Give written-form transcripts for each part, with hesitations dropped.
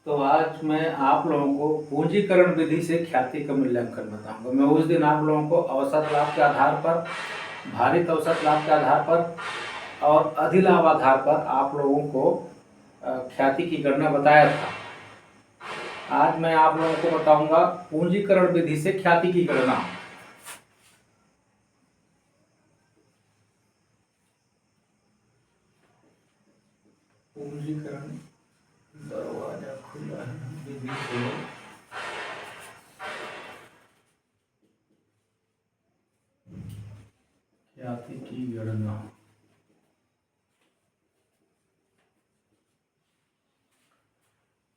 तो आज मैं आप लोगों को पूंजीकरण विधि से ख्याति का मूल्यांकन बताऊंगा। मैं उस दिन आप लोगों को औसत लाभ के आधार पर, भारित औसत लाभ के आधार पर और अधिलाभ आधार पर आप लोगों को ख्याति की गणना बताया था। आज मैं आप लोगों को बताऊंगा पूंजीकरण विधि से ख्याति की गणना। पूंजीकरण दरवाजा खुला है विधि से ख्याति की गणना।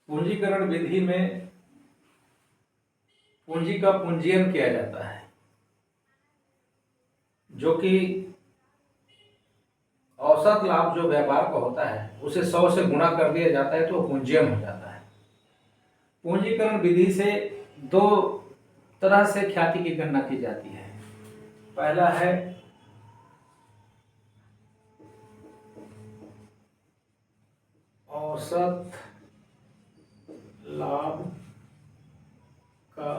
पूंजीकरण विधि में पूंजी का पूंजीयन किया जाता है, जो कि औसत लाभ जो व्यापार का होता है उसे 100 से गुणा कर दिया जाता है तो पूंजीयन हो जाता है। पूंजीकरण विधि से दो तरह से ख्याति की गणना की जाती है। पहला है औसत लाभ का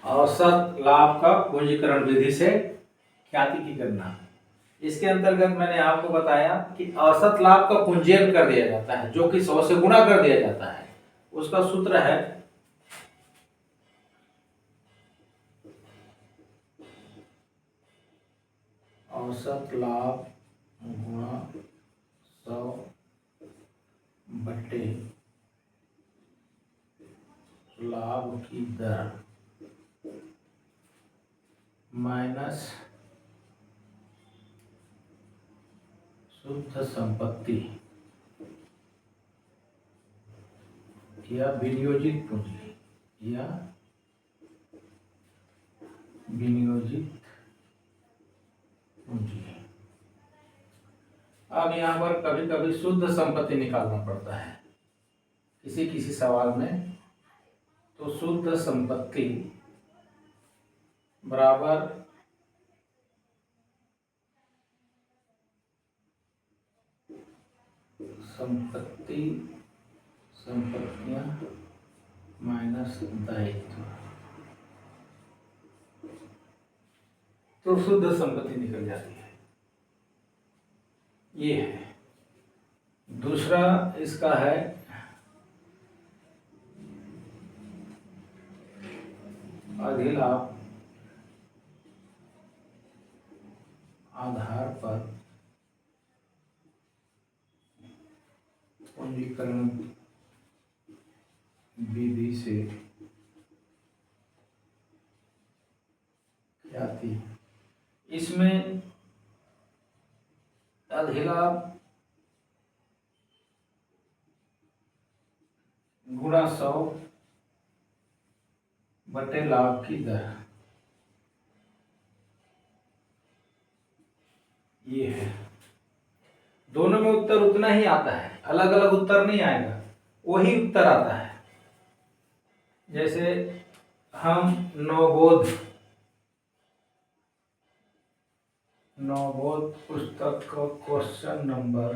औसत लाभ का पूंजीकरण विधि से ख्याति की गणना। इसके अंतर्गत मैंने आपको बताया कि औसत लाभ का पूंजीयन कर दिया जाता है, जो कि 100 से गुणा कर दिया जाता है। उसका सूत्र है औसत लाभ गुणा 100 बटे लाभ की दर माइनस शुद्ध संपत्ति या विनियोजित पूंजी या विनियोजित पूंजी। अब यहाँ पर कभी कभी शुद्ध संपत्ति निकालना पड़ता है किसी किसी सवाल में। तो शुद्ध संपत्ति बराबर संपत्तियां माइनस दायित्व, तो शुद्ध संपत्ति निकल जाती है। ये है। दूसरा इसका है अधिलाभ आधार पर पूंजीकरण विधि से ख्याति। इसमें अधिलाभ गुणा 100 बटे लाभ की दर, ये है। दोनों में उत्तर उतना ही आता है, अलग अलग उत्तर नहीं आएगा, वही उत्तर आता है। जैसे हम नवबोध पुस्तक का क्वेश्चन नंबर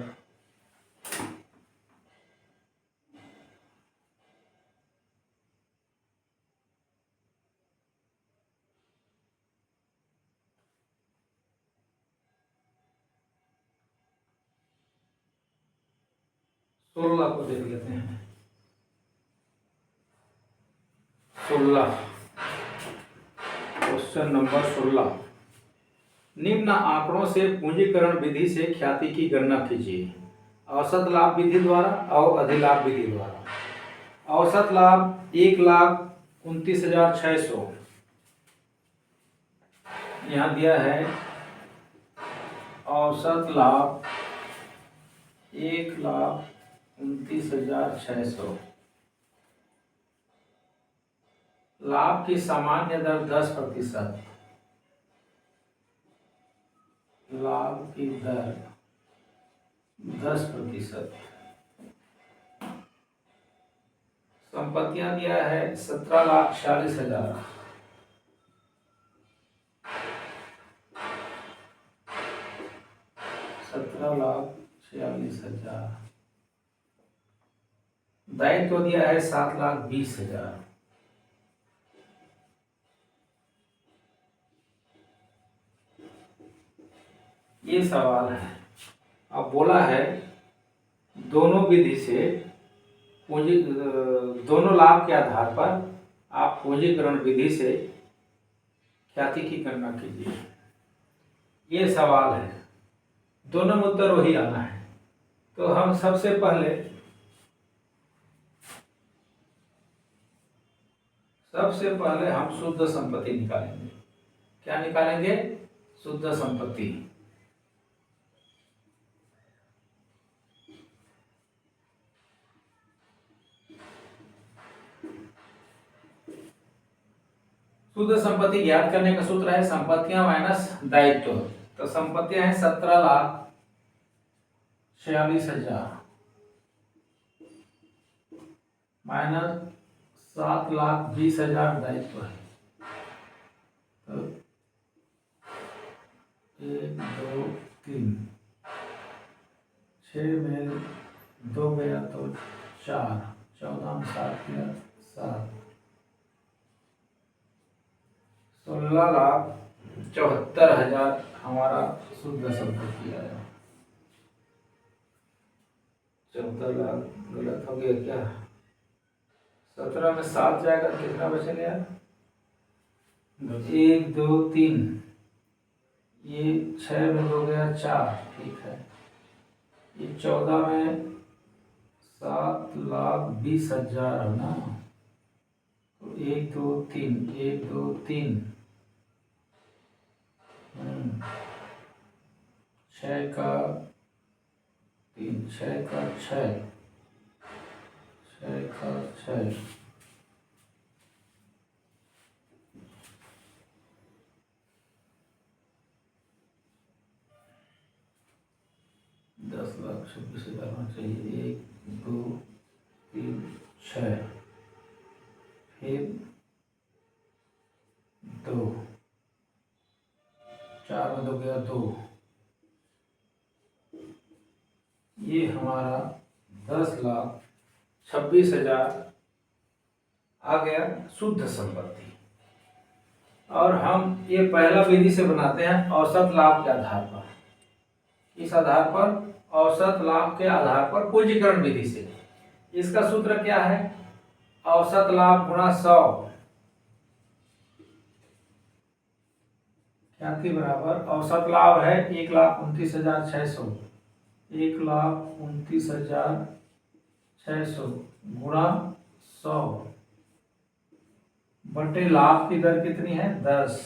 16 को देख लेते हैं। 16 क्वेश्चन नंबर 16, निम्न आंकड़ों से पूंजीकरण विधि से ख्याति की गणना कीजिए, औसत लाभ विधि द्वारा और अधिलाभ विधि द्वारा। औसत लाभ 1,29,600 यहाँ दिया है। औसत लाभ 1,29,600। लाभ की सामान्य दर 10%। लाभ की दर 10%। संपत्तियां दिया है 17,46,000। 17,46,000। दायित्व दिया है 7,20,000। ये सवाल है। अब बोला है दोनों विधि से पूंजी दोनों लाभ के आधार पर आप पूंजीकरण विधि से ख्याति की गणना कीजिए। ये सवाल है, दोनों में उत्तर वही आना है। तो हम सबसे पहले हम शुद्ध संपत्ति निकालेंगे। क्या निकालेंगे? शुद्ध संपत्ति। शुद्ध संपत्ति ज्ञात करने का सूत्र है संपत्तियां माइनस दायित्व। तो संपत्तियां हैं 17,46,000 माइनस 7,20,000 दायित्व है। तो 1 2 3 6 में 2 गया तो 4, 14 में 7 गया 7, 16,74,000 हमारा शुद्ध संपत्ति आया। 14 लाख गलत हो गया क्या? 17 में 7 जाएगा तो कितना बचेगा? 1 2 3, ये 6 में 2 गया 4, ठीक है। ये 14 में 7,20,000 है ना। तो 1 2 3, 1 2 3, 6 का 3, 6 का 6, 6 का 6, 10,26,000 होना चाहिए। 1 2 3 6, फिर 2, 4 में 2 गया 2, ये हमारा 10,26,000 आ गया शुद्ध संपत्ति। और हम ये पहला विधि से बनाते हैं औसत लाभ के आधार पर। इस आधार पर औसत लाभ के आधार पर पूंजीकरण विधि से। इसका सूत्र क्या है? औसत लाभ गुणा 100 ख्याति बराबर औसत लाभ है 1,29,600। 1,29,600 गुणा 100 बटे लाभ की दर कितनी है? 10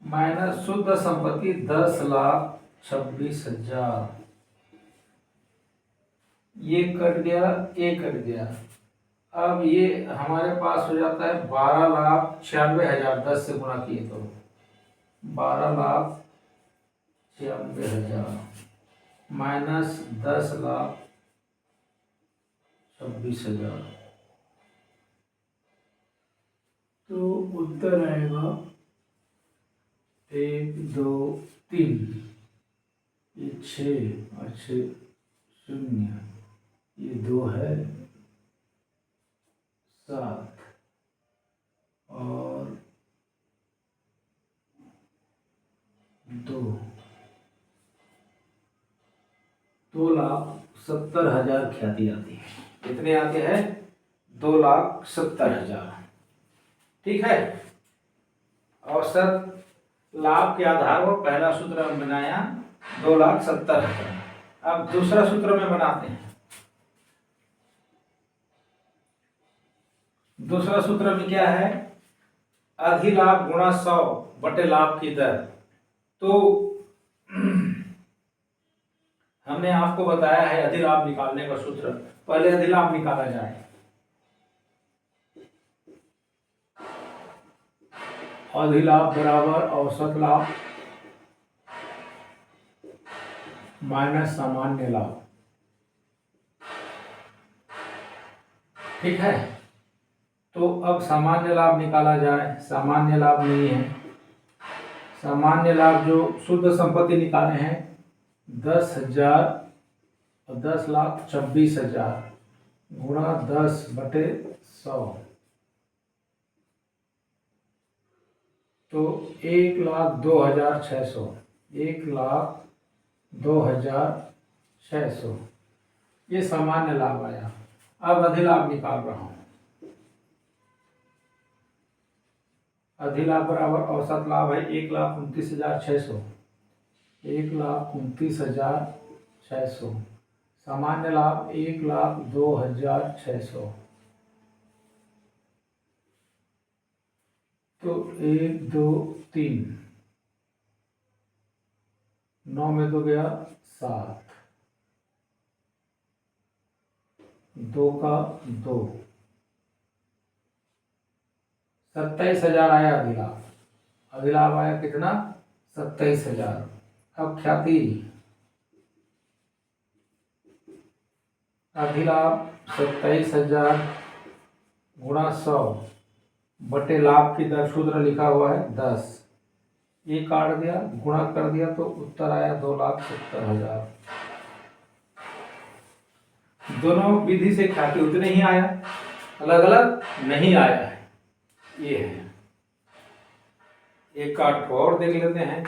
माइनस शुद्ध संपत्ति 10,26,000। ये कट गया, ये कट गया। अब ये हमारे पास हो जाता है 12,96,000। 10 से गुणा किए तो 12,96,000 माइनस 10,26,000। तो उत्तर आएगा 1 2 3, ये 6 और 6 0, ये 2 है 7 और 2,70,000 ख्याति आती है। कितने आते हैं? 2,70,000। ठीक है। औसत लाभ के आधार पर पहला सूत्र हम बनाया 2,70,000। अब दूसरा सूत्र में बनाते हैं। दूसरा सूत्र में क्या है? अधिलाभ गुणा 100 बटे लाभ की दर। तो हमने आपको बताया है अधिलाभ निकालने का सूत्र। पहले अधिलाभ निकाला जाए। अधिलाभ बराबर औसत लाभ माइनस सामान्य लाभ। ठीक है, तो अब सामान्य लाभ निकाला जाए। सामान्य लाभ नहीं है, सामान्य लाभ जो शुद्ध संपत्ति निकाले हैं 10,000 और 10,26,000 गुणा 10/100, तो 1,02,600, 1,02,600 ये सामान्य लाभ आया। अब अधिलाभ निकाल रहा हूं। अधिलाभ बराबर औसत लाभ है 1,29,600, 1,29,600, सामान्य लाभ 1,02,600, तो 1 2 3 9 में तो गया 7, 2 का 2, 27,000 आया अधिलाभ। अधिलाभ आया कितना? 27,000। अब ख्याति, अधिलाभ 27,000 गुणा 100 बटे लाभ की दर, सूत्र लिखा हुआ है 10, ये काट दिया, गुणा कर दिया तो उत्तर आया 2,70,000। दोनों विधि से ख्याति उतने ही आया, अलग अलग नहीं आया है। ये है, एक काट और देख लेते हैं।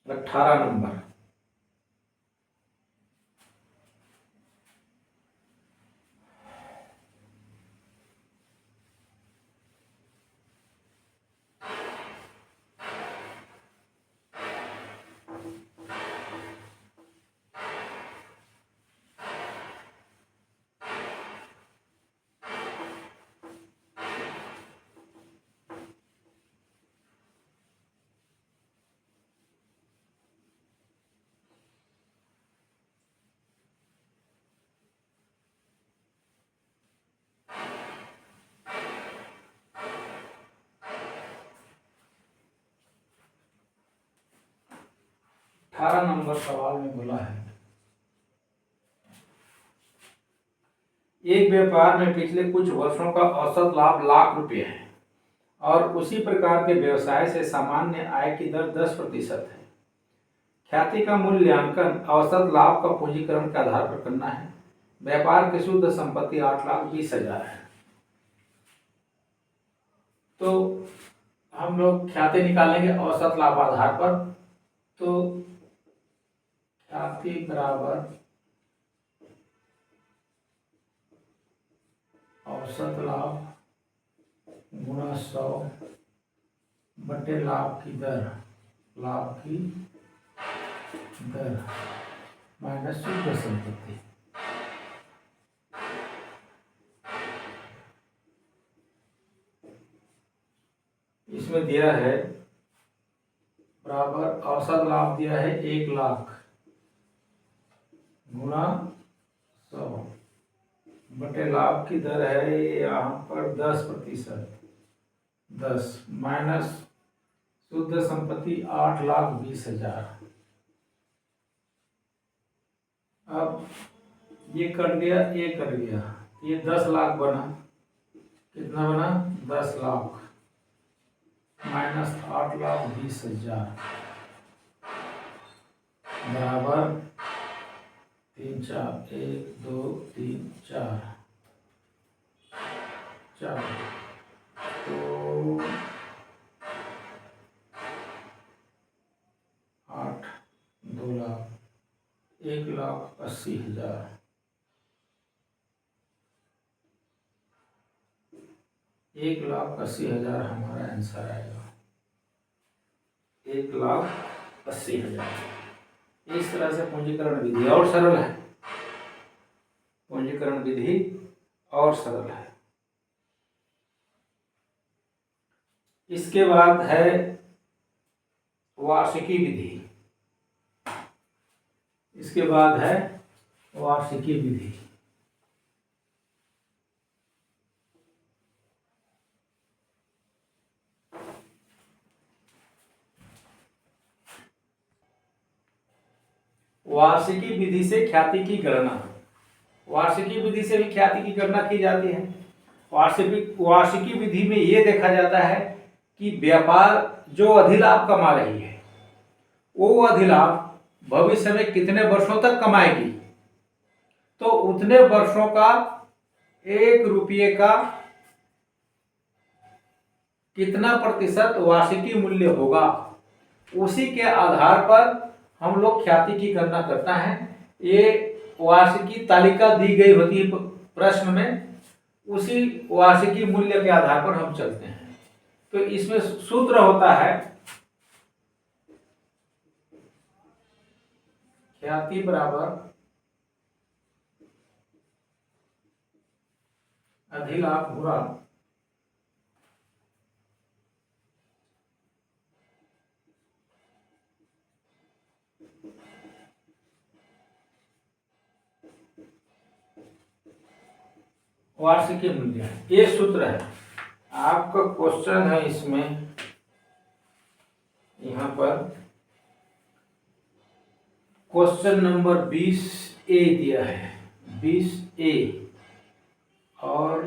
अठारह नंबर, सवाल में बोला है, एक व्यापार में पिछले कुछ वर्षों का औसत लाभ लाख रुपए है और उसी प्रकार के व्यवसाय से सामान्य आय की दर 10% है। ख्याति का मूल्यांकन औसत लाभ का पूंजीकरण के आधार पर करना है। व्यापार की शुद्ध संपत्ति 8,20,000 है। तो हम लोग ख्याति निकालेंगे औसत लाभ आधार पर। तो ख्याति बराबर औसत लाभ गुणा 100 बटे लाभ की दर, लाभ की दर माइनस शुद्ध संपत्ति। इसमें दिया है बराबर औसत लाभ दिया है 1,00,000 गुणा 100 बटे लाभ की दर है यहाँ पर 10%, 10 माइनस शुद्ध संपत्ति 8,20,000। अब ये कट गया, ये कट गया, ये 10 लाख बना। कितना बना? 10 लाख माइनस 8,20,000 बराबर 3 4 1 2 3 4 4, तो 8 2 लाख 1,80,000, 1,80,000 हमारा आंसर आएगा। 1,80,000। इस तरह से पूंजीकरण विधि और सरल है, पूंजीकरण विधि और सरल है। इसके बाद है वार्षिकी विधि। इसके बाद है वार्षिकी विधि। वार्षिकी विधि से ख्याति की गणना। वार्षिकी विधि से भी ख्याति की गणना की जाती है। वार्षिकी विधि में ये देखा जाता है कि व्यापार जो अधिलाभ कमा रही है वो अधिलाभ भविष्य में कितने वर्षों तक कमाएगी, तो उतने वर्षों का 1 रुपये का कितना प्रतिशत वार्षिकी मूल्य होगा, उसी के आधार पर हम लोग ख्याति की गणना करता है। ये वार्षिकी तालिका दी गई होती है प्रश्न में, उसी वार्षिकी मूल्य के आधार पर हम चलते हैं। तो इसमें सूत्र होता है ख्याति बराबर अधिलाभ गुणा वार्षिकी मूल्य। ये सूत्र है। आपका क्वेश्चन है इसमें, यहाँ पर क्वेश्चन नंबर 20A दिया है, 20A, और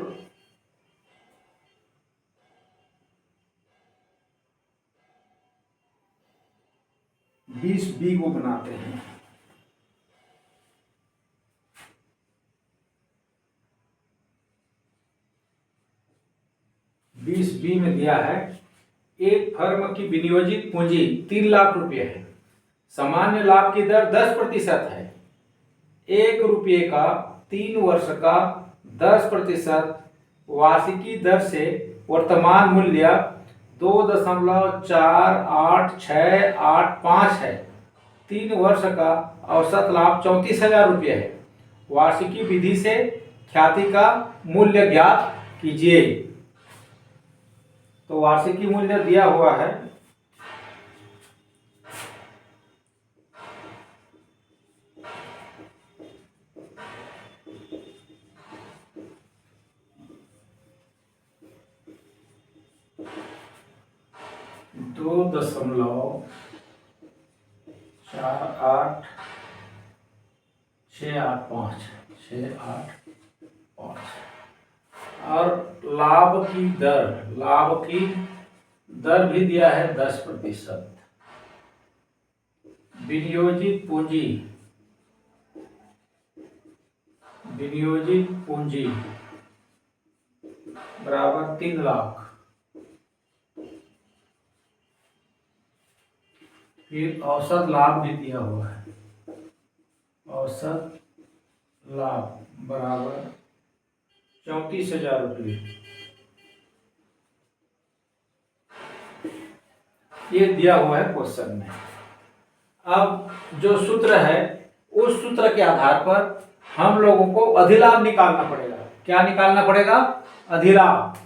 बीस बी को बनाते हैं। बीस बी में दिया है एक फर्म की विनियोजित पूंजी 3 लाख रुपए है, सामान्य लाभ की दर 10% है। 1 रुपये का 3 वर्ष का 10% वार्षिकी दर से वर्तमान मूल्य 2.48685 है। 3 वर्ष का औसत लाभ 34,000 रुपये है। वार्षिकी विधि से ख्याति का मूल्य ज्ञात कीजिए। तो वार्षिकी मूल्य दिया हुआ है 2.48685 और लाभ की दर भी दिया है 10%। विनियोजित पूंजी बराबर 3 लाख। फिर औसत लाभ भी दिया हुआ है, औसत लाभ बराबर 34,000 रुपये। ये दिया हुआ है क्वेश्चन में। अब जो सूत्र है उस सूत्र के आधार पर हम लोगों को अधिलाभ निकालना पड़ेगा। क्या निकालना पड़ेगा? अधिलाभ।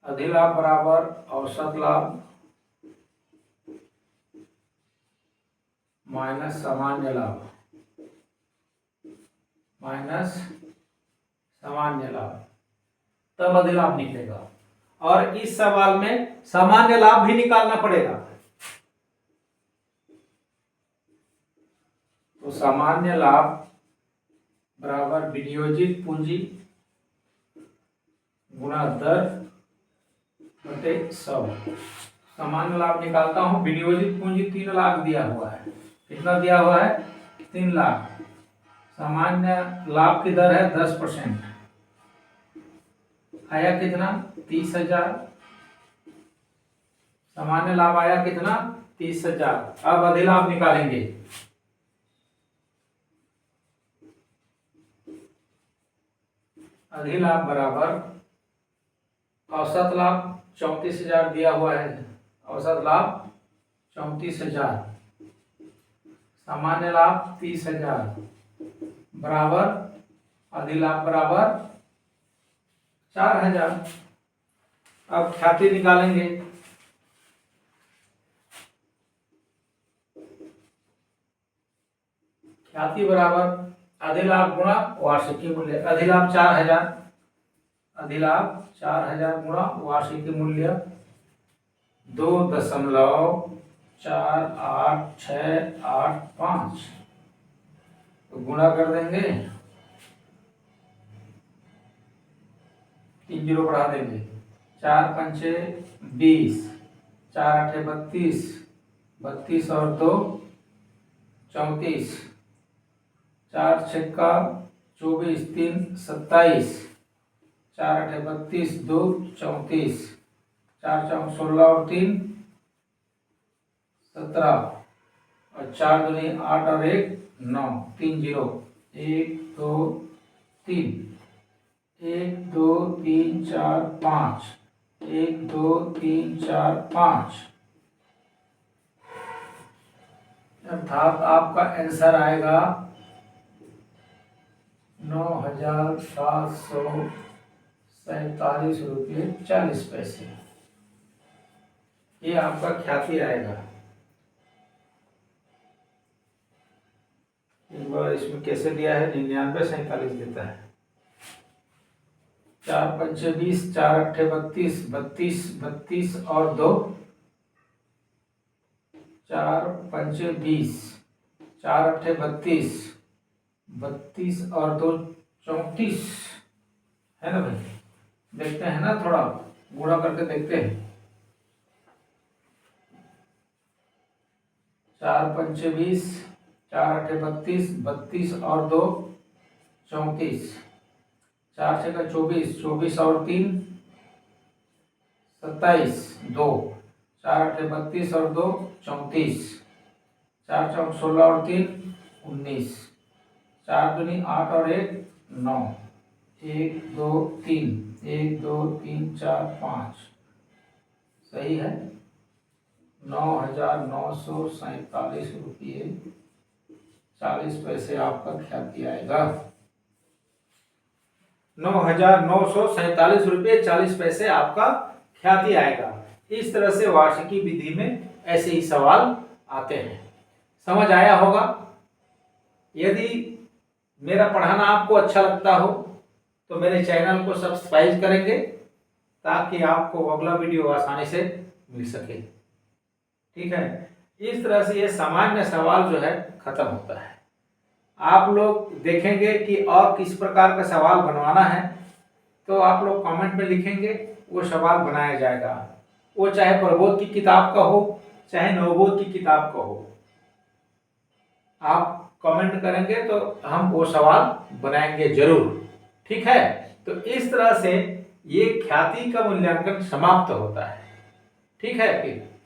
अधिलाभ बराबर औसत लाभ माइनस सामान्य लाभ तब अधिलाभ निकलेगा। और इस सवाल में सामान्य लाभ भी निकालना पड़ेगा। तो सामान्य लाभ बराबर विनियोजित पूंजी गुणा दर बटे 100। सामान्य लाभ निकालता हूं। विनियोजित पूंजी 3 लाख दिया हुआ है। कितना दिया हुआ है? 3 लाख। सामान्य लाभ की दर है 10%। आया कितना? 30,000। सामान्य लाभ आया कितना? 30,000। अब अधिलाभ निकालेंगे। अधिलाभ बराबर औसत लाभ 34,000 दिया हुआ है। औसत लाभ 34,000, सामान्य लाभ 30,000 बराबर अधिलाभ बराबर 4,000। अब ख्याति निकालेंगे। ख्याति बराबर अधिलाभ गुणा वार्षिकी मूल्य। अधिलाभ 4,000, अधिलाभ 4,000 गुणा वार्षिकी मूल्य 2.4865 तो गुणा कर देंगे, 3 जीरो बढ़ा देंगे, 4 पंचे 20, 4 आठे 32, 32 और 2 34, 4 छक्का 24, 3 27, 4 आठे 32, 2 34, 4 चौक 16 और 3 17 और 4 दूनी 8 और 1 9, 3 जीरो, 1 2 3, 1 2 3 4 5, 1 2 3 4 5, अर्थात आपका आंसर आएगा 9,747 रुपये 40 पैसे। ये आपका ख्याति आएगा। एक बार इसमें कैसे दिया है, 9947 देता है। 4 पंचे 20, 4 अट्ठे 32, 32 32 और 2 4 पंचे 20, 4 अट्ठे 32, 32 और 2 34 है ना भाई। देखते हैं ना, थोड़ा गुणा करके देखते हैं। 4 पंचे 20, 4 अट्ठे 32, 32 और 2 34, 4 छक्का 24, 24 और 3 27, 2 4 अट्ठे 32 और 2 34, 4 चौक 16 और 3 19, 4 दूनी 8 और 1 9, 1 2 3, 1 2 3 4 5, सही है। 9,947 रुपये 40 पैसे आपका ख्याति आएगा। 9,947 रुपये 40 पैसे आपका ख्याति आएगा। इस तरह से वार्षिकी विधि में ऐसे ही सवाल आते हैं। समझ आया होगा। यदि मेरा पढ़ाना आपको अच्छा लगता हो तो मेरे चैनल को सब्सक्राइब करेंगे ताकि आपको अगला वीडियो आसानी से मिल सके। ठीक है, इस तरह से ये सामान्य सवाल जो है खत्म होता है। आप लोग देखेंगे कि और किस प्रकार का सवाल बनवाना है तो आप लोग कमेंट में लिखेंगे, वो सवाल बनाया जाएगा। वो चाहे प्रबोध की किताब का हो चाहे नवबोध की किताब का हो, आप कमेंट करेंगे तो हम वो सवाल बनाएंगे जरूर। ठीक है, तो इस तरह से ये ख्याति का मूल्यांकन समाप्त होता है। ठीक है फिर